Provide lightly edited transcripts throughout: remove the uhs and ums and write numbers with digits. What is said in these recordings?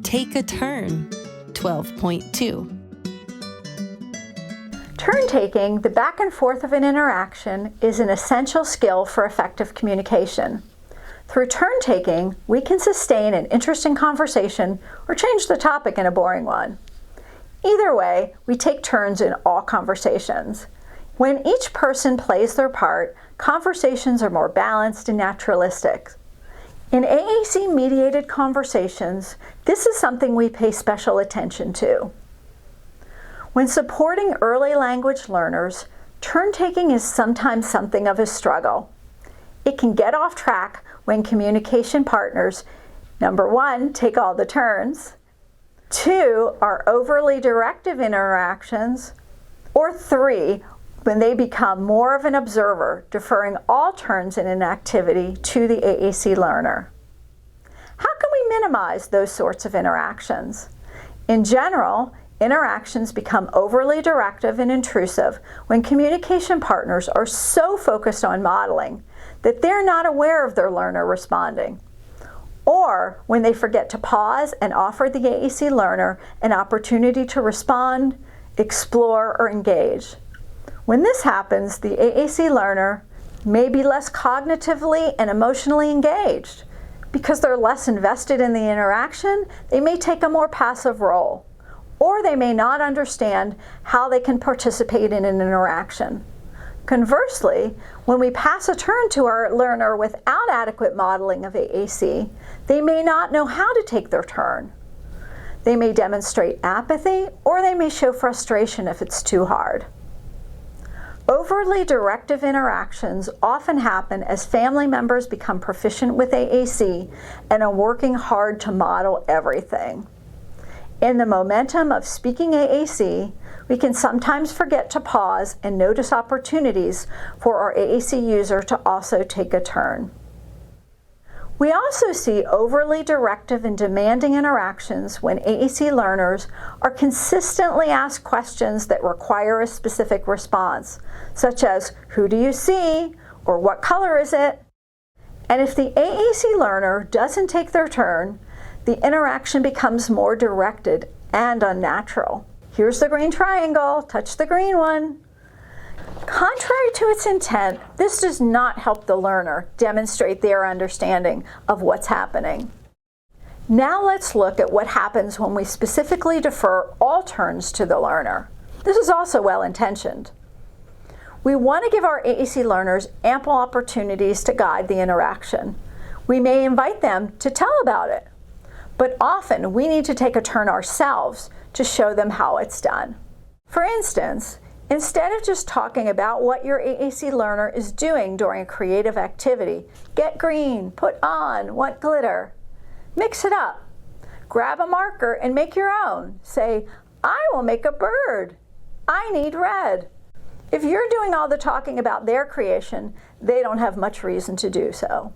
Take a turn. 12.2. Turn-taking, the back and forth of an interaction, is an essential skill for effective communication. Through turn-taking, we can sustain an interesting conversation or change the topic in a boring one. Either way, we take turns in all conversations. When each person plays their part, conversations are more balanced and naturalistic. In AAC-mediated conversations, this is something we pay special attention to. When supporting early language learners, turn-taking is sometimes something of a struggle. It can get off track when communication partners, number one, take all the turns, two, are overly directive interactions, or three, when they become more of an observer, deferring all turns in an activity to the AAC learner. How can we minimize those sorts of interactions? In general, interactions become overly directive and intrusive when communication partners are so focused on modeling that they're not aware of their learner responding, or when they forget to pause and offer the AAC learner an opportunity to respond, explore, or engage. When this happens, the AAC learner may be less cognitively and emotionally engaged. Because they're less invested in the interaction, they may take a more passive role, or they may not understand how they can participate in an interaction. Conversely, when we pass a turn to our learner without adequate modeling of AAC, they may not know how to take their turn. They may demonstrate apathy, or they may show frustration if it's too hard. Overly directive interactions often happen as family members become proficient with AAC and are working hard to model everything. In the momentum of speaking AAC, we can sometimes forget to pause and notice opportunities for our AAC user to also take a turn. We also see overly directive and demanding interactions when AAC learners are consistently asked questions that require a specific response, such as, "Who do you see?" or "What color is it?" And if the AAC learner doesn't take their turn, the interaction becomes more directed and unnatural. "Here's the green triangle, touch the green one." Contrary to its intent, this does not help the learner demonstrate their understanding of what's happening. Now let's look at what happens when we specifically defer all turns to the learner. This is also well-intentioned. We want to give our AAC learners ample opportunities to guide the interaction. We may invite them to tell about it, but often we need to take a turn ourselves to show them how it's done. For instance, instead of just talking about what your AAC learner is doing during a creative activity, get green, put on, want glitter. Mix it up. Grab a marker and make your own. Say, "I will make a bird. I need red." If you're doing all the talking about their creation, they don't have much reason to do so.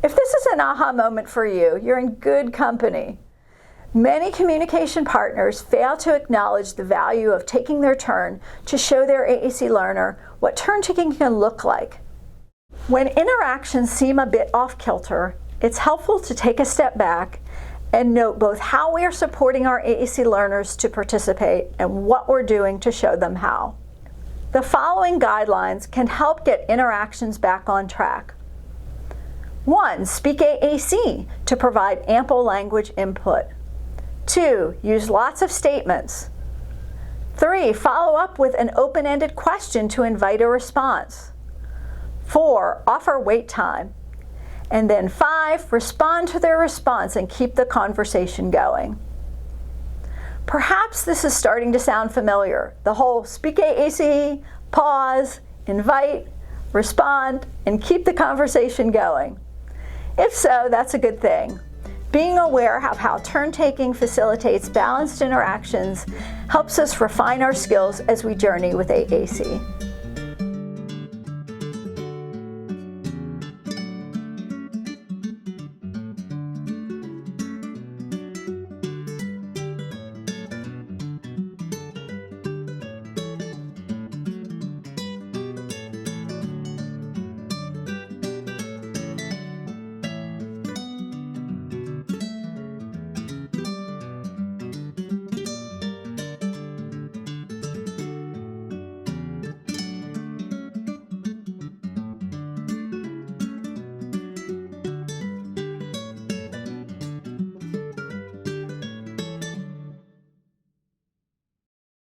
If this is an aha moment for you, you're in good company. Many communication partners fail to acknowledge the value of taking their turn to show their AAC learner what turn-taking can look like. When interactions seem a bit off-kilter, it's helpful to take a step back and note both how we are supporting our AAC learners to participate and what we're doing to show them how. The following guidelines can help get interactions back on track. 1. Speak AAC to provide ample language input. 2. Use lots of statements. 3. Follow up with an open-ended question to invite a response. 4. Offer wait time. And then 5. Respond to their response and keep the conversation going. Perhaps this is starting to sound familiar. The whole speak AAC, pause, invite, respond, and keep the conversation going. If so, that's a good thing. Being aware of how turn-taking facilitates balanced interactions helps us refine our skills as we journey with AAC.